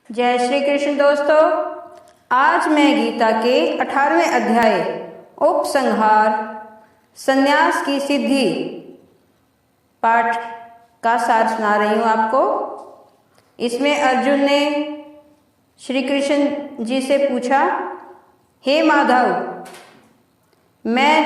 जय श्री कृष्ण दोस्तों। आज मैं गीता के 18वें अध्याय उपसंहार संन्यास की सिद्धि पाठ का सार सुना रही हूँ आपको। इसमें अर्जुन ने श्री कृष्ण जी से पूछा, हे माधव, मैं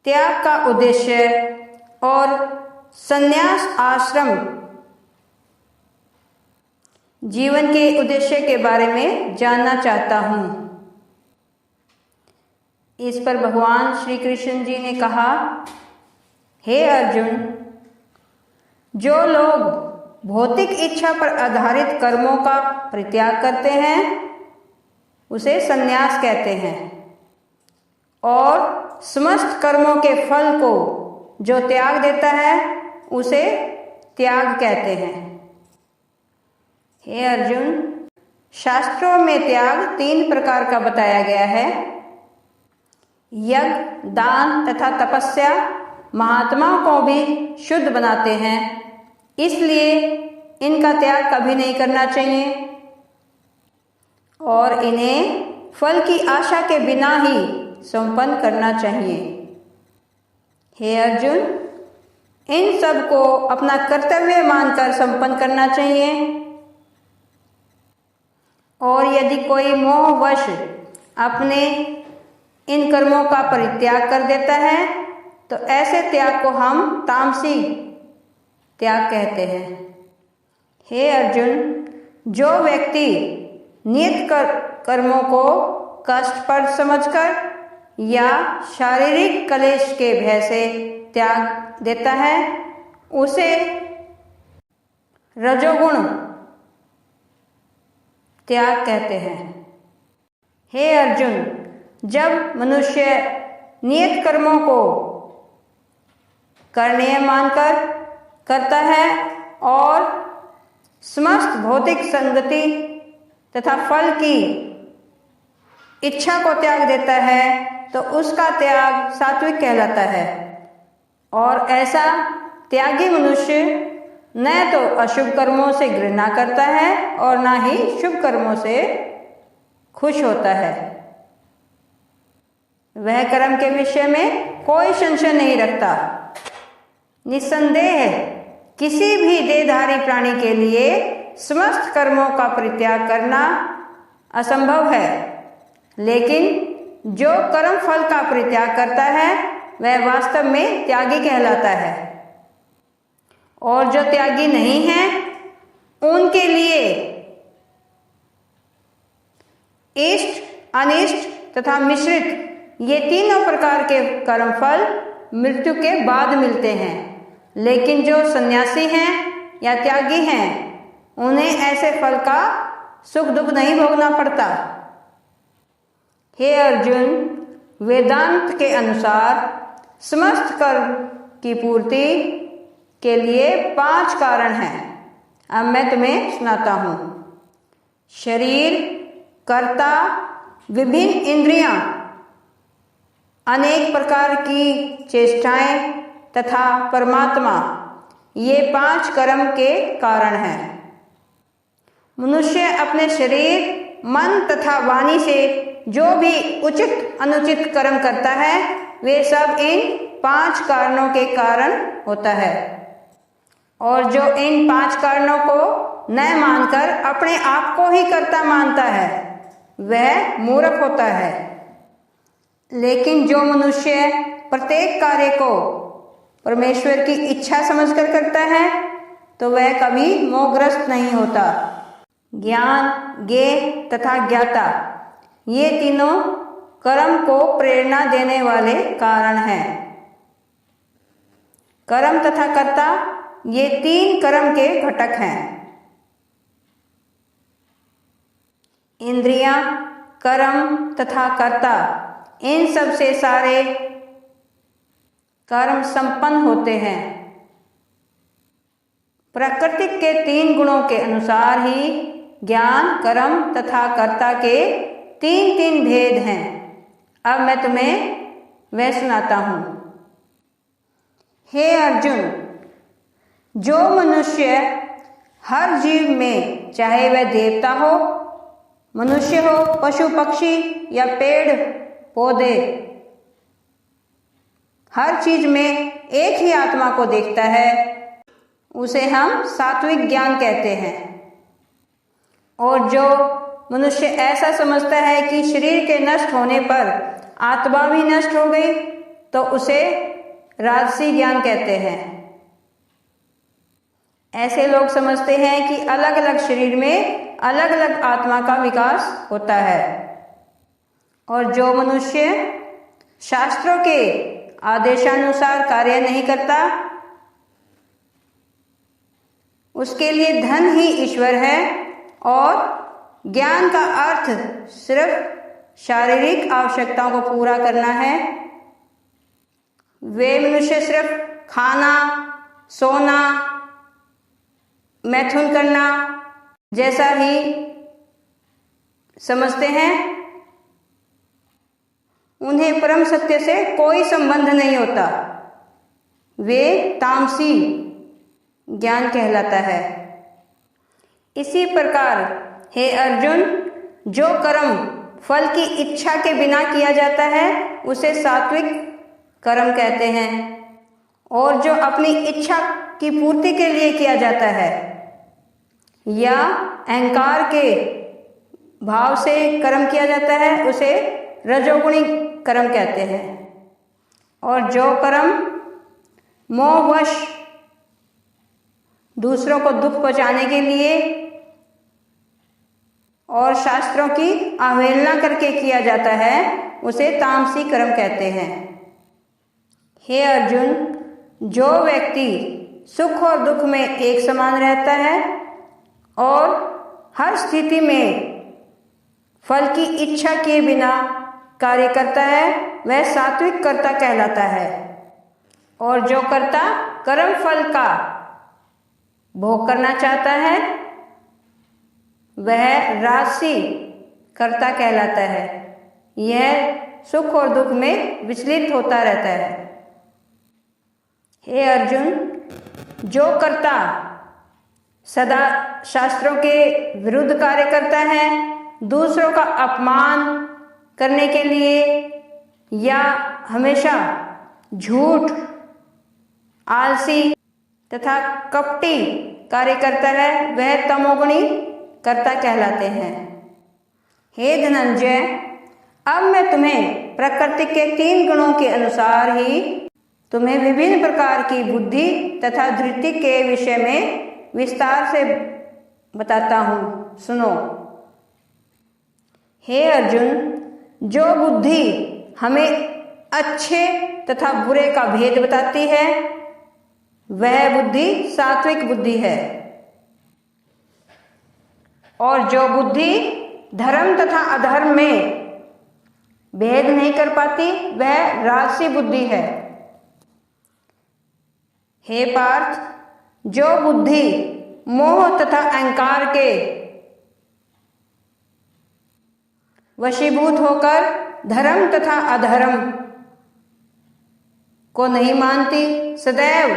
त्याग का उद्देश्य और संन्यास आश्रम जीवन के उद्देश्य के बारे में जानना चाहता हूँ। इस पर भगवान श्री कृष्ण जी ने कहा, हे अर्जुन, जो लोग भौतिक इच्छा पर आधारित कर्मों का परित्याग करते हैं उसे संन्यास कहते हैं, और समस्त कर्मों के फल को जो त्याग देता है उसे त्याग कहते हैं। हे अर्जुन, शास्त्रों में त्याग 3 प्रकार का बताया गया है। यज्ञ, दान तथा तपस्या महात्माओं को भी शुद्ध बनाते हैं, इसलिए इनका त्याग कभी नहीं करना चाहिए और इन्हें फल की आशा के बिना ही संपन्न करना चाहिए। हे अर्जुन, इन सब को अपना कर्तव्य मानकर संपन्न करना चाहिए, और यदि कोई मोहवश अपने इन कर्मों का परित्याग कर देता है तो ऐसे त्याग को हम तामसी त्याग कहते हैं। हे अर्जुन, जो व्यक्ति नियत कर्मों को कष्टप्रद समझकर या शारीरिक क्लेश के भय से त्याग देता है उसे रजोगुण त्याग कहते हैं। हे अर्जुन, जब मनुष्य नियत कर्मों को करणीय मानकर करता है और समस्त भौतिक संगति तथा फल की इच्छा को त्याग देता है तो उसका त्याग सात्विक कहलाता है, और ऐसा त्यागी मनुष्य न तो अशुभ कर्मों से घृणा करता है और न ही शुभ कर्मों से खुश होता है। वह कर्म के विषय में कोई संशय नहीं रखता। निस्संदेह किसी भी देहधारी प्राणी के लिए समस्त कर्मों का परित्याग करना असंभव है, लेकिन जो कर्म फल का परित्याग करता है वह वास्तव में त्यागी कहलाता है, और जो त्यागी नहीं है उनके लिए इष्ट, अनिष्ट तथा मिश्रित ये तीनों प्रकार के कर्मफल मृत्यु के बाद मिलते हैं, लेकिन जो सन्यासी हैं या त्यागी हैं उन्हें ऐसे फल का सुख दुख नहीं भोगना पड़ता। हे अर्जुन, वेदांत के अनुसार समस्त कर्म की पूर्ति के लिए 5 कारण हैं। अब मैं तुम्हें सुनाता हूँ। शरीर, कर्ता, विभिन्न इंद्रियां, अनेक प्रकार की चेष्टाएं तथा परमात्मा, ये 5 कर्म के कारण हैं। मनुष्य अपने शरीर, मन तथा वाणी से जो भी उचित अनुचित कर्म करता है वे सब इन 5 कारणों के कारण होता है, और जो इन 5 कारणों को न मानकर अपने आप को ही कर्ता मानता है वह मूर्ख होता है। लेकिन जो मनुष्य प्रत्येक कार्य को परमेश्वर की इच्छा समझकर करता है तो वह कभी मोहग्रस्त नहीं होता। ज्ञान, ज्ञेय तथा ज्ञाता, ये तीनों कर्म को प्रेरणा देने वाले कारण हैं। कर्म तथा कर्ता, ये 3 कर्म के घटक हैं। इंद्रियां, कर्म तथा कर्ता, इन सब से सारे कर्म संपन्न होते हैं। प्रकृति के 3 गुणों के अनुसार ही ज्ञान, कर्म तथा कर्ता के 3 भेद हैं। अब मैं तुम्हें वह सुनाता हूँ। हे अर्जुन, जो मनुष्य हर जीव में, चाहे वह देवता हो, मनुष्य हो, पशु पक्षी या पेड़ पौधे, हर चीज में एक ही आत्मा को देखता है, उसे हम सात्विक ज्ञान कहते हैं। और जो मनुष्य ऐसा समझता है कि शरीर के नष्ट होने पर आत्मा भी नष्ट हो गई, तो उसे राजसी ज्ञान कहते हैं। ऐसे लोग समझते हैं कि अलग अलग शरीर में अलग अलग आत्मा का विकास होता है। और जो मनुष्य शास्त्रों के आदेशानुसार कार्य नहीं करता, उसके लिए धन ही ईश्वर है और ज्ञान का अर्थ सिर्फ शारीरिक आवश्यकताओं को पूरा करना है। वे मनुष्य सिर्फ खाना, सोना, मैथुन करना जैसा ही समझते हैं। उन्हें परम सत्य से कोई संबंध नहीं होता। वे तामसी ज्ञान कहलाता है। इसी प्रकार हे अर्जुन, जो कर्म फल की इच्छा के बिना किया जाता है उसे सात्विक कर्म कहते हैं। और जो अपनी इच्छा की पूर्ति के लिए किया जाता है या अहंकार के भाव से कर्म किया जाता है उसे रजोगुणी कर्म कहते हैं। और जो कर्म मोहवश दूसरों को दुख पहुंचाने के लिए और शास्त्रों की अवहेलना करके किया जाता है उसे तामसी कर्म कहते हैं। हे अर्जुन, जो व्यक्ति सुख और दुख में एक समान रहता है और हर स्थिति में फल की इच्छा किए बिना कार्य करता है वह सात्विक कर्ता कहलाता है। और जो कर्ता कर्म फल का भोग करना चाहता है वह राजसी कर्ता कहलाता है। यह सुख और दुख में विचलित होता रहता है। हे अर्जुन, जो कर्ता सदा शास्त्रों के विरुद्ध कार्य करता है, दूसरों का अपमान करने के लिए या हमेशा झूठ, आलसी तथा कपटी कार्य करता है वह तमोगुणी कर्ता कहलाते हैं। हे धनंजय, अब मैं तुम्हें प्रकृति के 3 गुणों के अनुसार ही तुम्हें विभिन्न प्रकार की बुद्धि तथा धृति के विषय में विस्तार से बताता हूँ, सुनो। हे अर्जुन, जो बुद्धि हमें अच्छे तथा बुरे का भेद बताती है वह बुद्धि सात्विक बुद्धि है। और जो बुद्धि धर्म तथा अधर्म में भेद नहीं कर पाती वह राजसी बुद्धि है। हे पार्थ, जो बुद्धि मोह तथा अहंकार के वशीभूत होकर धर्म तथा अधर्म को नहीं मानती, सदैव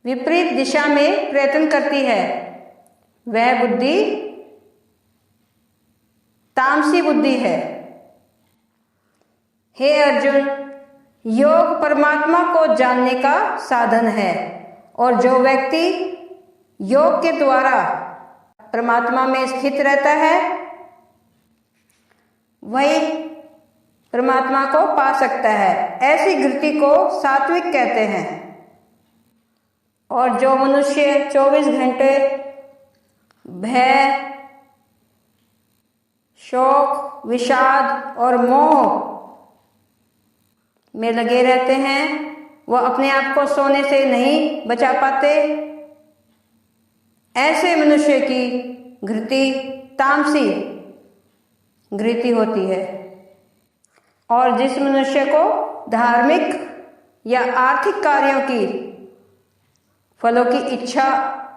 विपरीत दिशा में प्रयत्न करती है, वह बुद्धि तामसी बुद्धि है। हे अर्जुन, योग परमात्मा को जानने का साधन है और जो व्यक्ति योग के द्वारा परमात्मा में स्थित रहता है वही परमात्मा को पा सकता है। ऐसी वृत्ति को सात्विक कहते हैं। और जो मनुष्य 24 घंटे भय, शोक, विषाद और मोह में लगे रहते हैं वह अपने आप को सोने से नहीं बचा पाते। ऐसे मनुष्य की घृति तामसी घृति होती है। और जिस मनुष्य को धार्मिक या आर्थिक कार्यों की फलों की इच्छा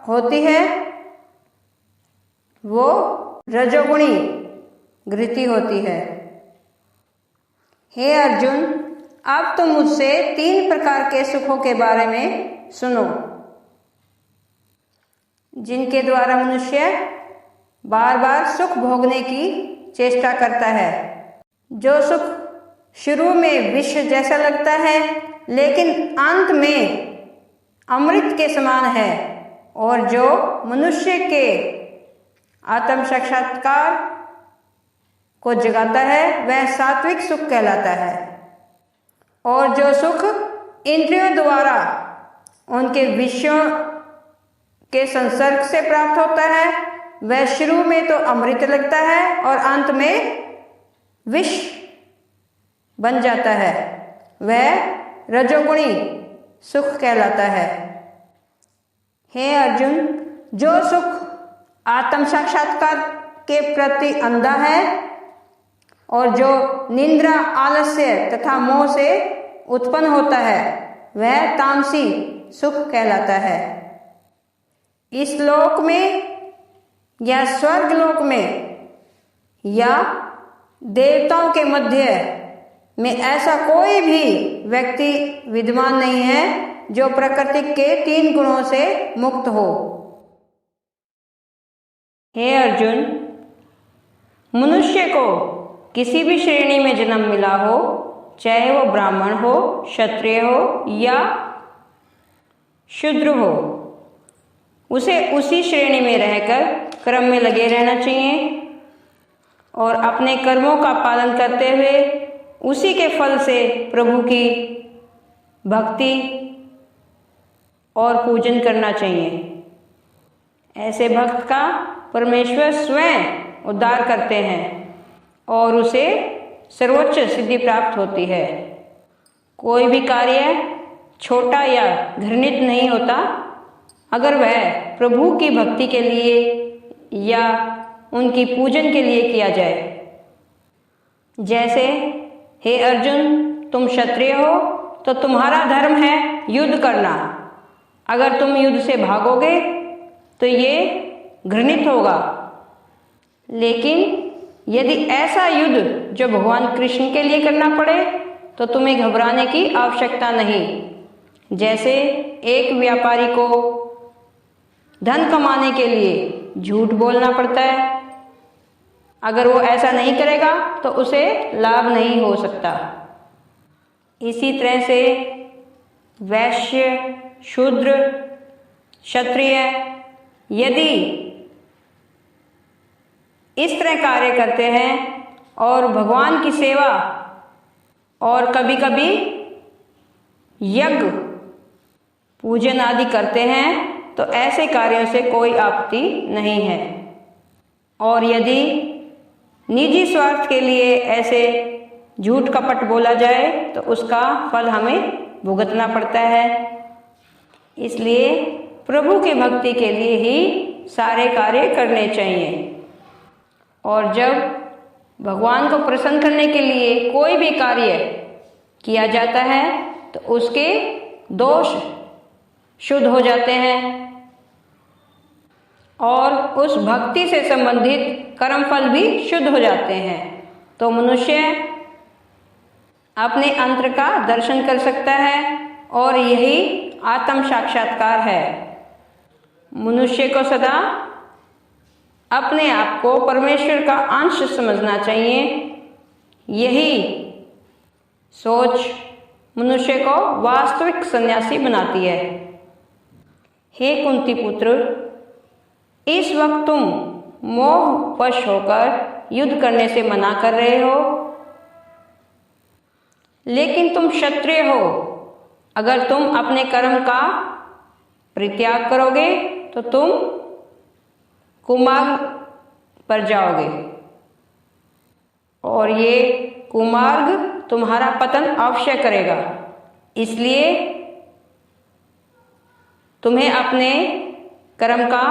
होती है वो रजोगुणी घृति होती है। हे अर्जुन, अब तुम मुझसे 3 प्रकार के सुखों के बारे में सुनो। जिनके द्वारा मनुष्य बार बार सुख भोगने की चेष्टा करता है। जो सुख शुरू में विष जैसा लगता है लेकिन अंत में अमृत के समान है, और जो मनुष्य के आत्म साक्षात्कार को जगाता है वह सात्विक सुख कहलाता है। और जो सुख इंद्रियों द्वारा उनके विषयों के संसर्ग से प्राप्त होता है वह शुरू में तो अमृत लगता है और अंत में विष बन जाता है, वह रजोगुणी सुख कहलाता है। हे अर्जुन, जो सुख आत्म साक्षात्कार के प्रति अंधा है और जो निंद्रा, आलस्य तथा मोह से उत्पन्न होता है वह तामसी सुख कहलाता है। इस लोक में या स्वर्ग लोक में या देवताओं के मध्य में ऐसा कोई भी व्यक्ति विद्यमान नहीं है जो प्रकृति के 3 गुणों से मुक्त हो। हे अर्जुन, मनुष्य को किसी भी श्रेणी में जन्म मिला हो, चाहे वो ब्राह्मण हो, क्षत्रिय हो या शूद्र हो, उसे उसी श्रेणी में रहकर कर्म में लगे रहना चाहिए और अपने कर्मों का पालन करते हुए उसी के फल से प्रभु की भक्ति और पूजन करना चाहिए। ऐसे भक्त का परमेश्वर स्वयं उद्धार करते हैं और उसे सर्वोच्च सिद्धि प्राप्त होती है। कोई भी कार्य छोटा या घृणित नहीं होता अगर वह प्रभु की भक्ति के लिए या उनकी पूजन के लिए किया जाए। जैसे, हे अर्जुन, तुम क्षत्रिय हो तो तुम्हारा धर्म है युद्ध करना। अगर तुम युद्ध से भागोगे तो ये घृणित होगा, लेकिन यदि ऐसा युद्ध जो भगवान कृष्ण के लिए करना पड़े तो तुम्हें घबराने की आवश्यकता नहीं। जैसे एक व्यापारी को धन कमाने के लिए झूठ बोलना पड़ता है, अगर वो ऐसा नहीं करेगा तो उसे लाभ नहीं हो सकता। इसी तरह से वैश्य, शूद्र, क्षत्रिय यदि इस तरह कार्य करते हैं और भगवान की सेवा और कभी कभी यज्ञ पूजन आदि करते हैं तो ऐसे कार्यों से कोई आपत्ति नहीं है। और यदि निजी स्वार्थ के लिए ऐसे झूठ कपट बोला जाए तो उसका फल हमें भुगतना पड़ता है। इसलिए प्रभु की भक्ति के लिए ही सारे कार्य करने चाहिए। और जब भगवान को प्रसन्न करने के लिए कोई भी कार्य किया जाता है तो उसके दोष शुद्ध हो जाते हैं और उस भक्ति से संबंधित कर्मफल भी शुद्ध हो जाते हैं। तो मनुष्य अपने अंतर का दर्शन कर सकता है और यही आत्म साक्षात्कार है। मनुष्य को सदा अपने आप को परमेश्वर का अंश समझना चाहिए। यही सोच मनुष्य को वास्तविक सन्यासी बनाती है। हे कुंती पुत्र, इस वक्त तुम मोह वश होकर युद्ध करने से मना कर रहे हो, लेकिन तुम क्षत्रिय हो। अगर तुम अपने कर्म का परित्याग करोगे तो तुम कुमार्ग पर जाओगे और ये कुमार्ग तुम्हारा पतन अवश्य करेगा। इसलिए तुम्हें अपने कर्म का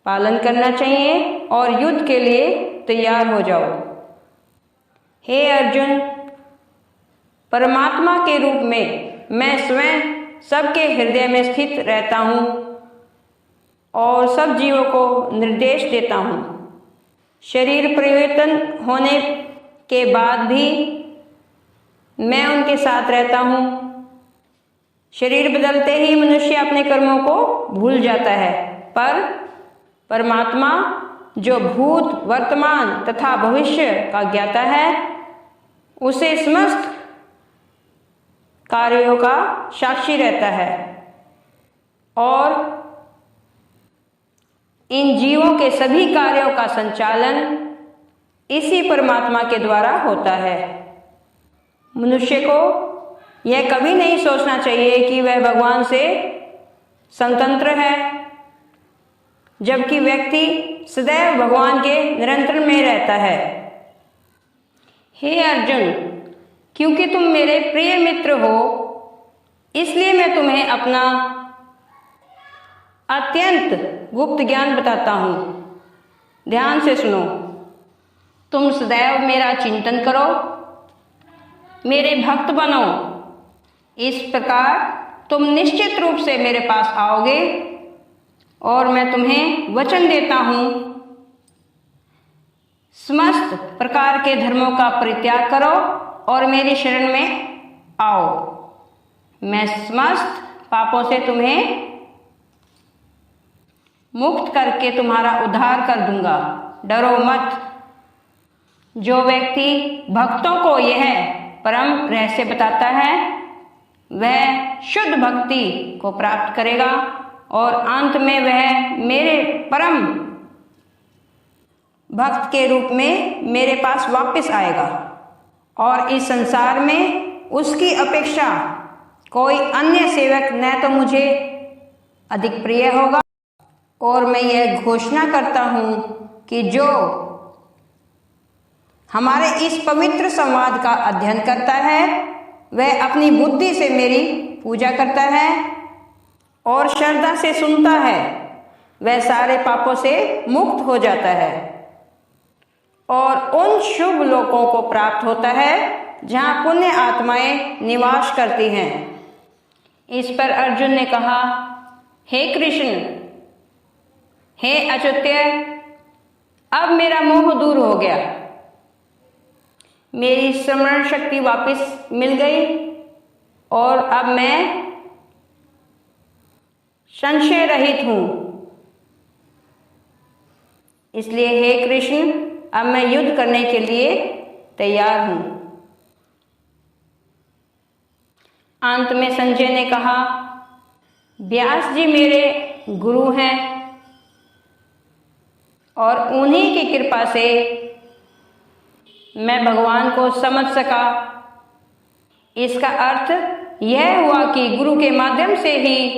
पालन करना चाहिए और युद्ध के लिए तैयार हो जाओ। हे अर्जुन, परमात्मा के रूप में मैं स्वयं सबके हृदय में स्थित रहता हूँ और सब जीवों को निर्देश देता हूँ। शरीर परिवर्तन होने के बाद भी मैं उनके साथ रहता हूँ। शरीर बदलते ही मनुष्य अपने कर्मों को भूल जाता है पर परमात्मा जो भूत, वर्तमान तथा भविष्य का ज्ञाता है, उसे समस्त कार्यों का साक्षी रहता है और इन जीवों के सभी कार्यों का संचालन इसी परमात्मा के द्वारा होता है। मनुष्य को यह कभी नहीं सोचना चाहिए कि वह भगवान से स्वतंत्र है, जबकि व्यक्ति सदैव भगवान के नियंत्रण में रहता है। हे अर्जुन, क्योंकि तुम मेरे प्रिय मित्र हो, इसलिए मैं तुम्हें अपना अत्यंत गुप्त ज्ञान बताता हूं। ध्यान से सुनो। तुम सदैव मेरा चिंतन करो, मेरे भक्त बनो। इस प्रकार तुम निश्चित रूप से मेरे पास आओगे और मैं तुम्हें वचन देता हूं, समस्त प्रकार के धर्मों का परित्याग करो और मेरी शरण में आओ। मैं समस्त पापों से तुम्हें मुक्त करके तुम्हारा उद्धार कर दूंगा। डरो मत। जो व्यक्ति भक्तों को यह परम रहस्य बताता है, वह शुद्ध भक्ति को प्राप्त करेगा और अंत में वह मेरे परम भक्त के रूप में मेरे पास वापस आएगा और इस संसार में उसकी अपेक्षा कोई अन्य सेवक न तो मुझे अधिक प्रिय होगा। और मैं यह घोषणा करता हूं कि जो हमारे इस पवित्र संवाद का अध्ययन करता है, वह अपनी बुद्धि से मेरी पूजा करता है और श्रद्धा से सुनता है, वह सारे पापों से मुक्त हो जाता है और उन शुभ लोकों को प्राप्त होता है जहाँ पुण्य आत्माएं निवास करती हैं। इस पर अर्जुन ने कहा, हे कृष्ण, हे अच्युत्य, अब मेरा मोह दूर हो गया, मेरी स्मरण शक्ति वापस मिल गई और अब मैं संशय रहित हूं। इसलिए हे कृष्ण, अब मैं युद्ध करने के लिए तैयार हूं। अंत में संजय ने कहा, व्यास जी मेरे गुरु हैं और उन्हीं की कृपा से मैं भगवान को समझ सका। इसका अर्थ यह हुआ कि गुरु के माध्यम से ही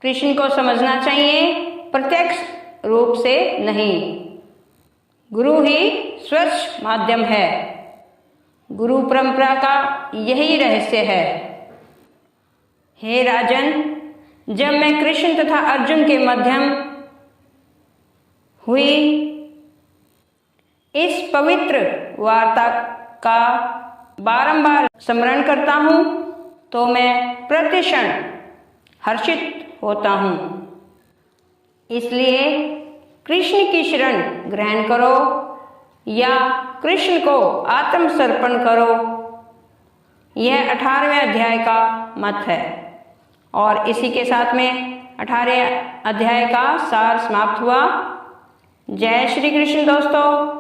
कृष्ण को समझना चाहिए, प्रत्यक्ष रूप से नहीं। गुरु ही स्वच्छ माध्यम है। गुरु परंपरा का यही रहस्य है। हे राजन, जब मैं कृष्ण तथा अर्जुन के मध्यम हुई इस पवित्र वार्ता का बारंबार स्मरण करता हूं, तो मैं प्रतिक्षण हर्षित होता हूं। इसलिए कृष्ण की शरण ग्रहण करो या कृष्ण को आत्मसर्पण करो। यह 18वें अध्याय का मत है और इसी के साथ में 18वें अध्याय का सार समाप्त हुआ। जय श्री कृष्ण दोस्तों।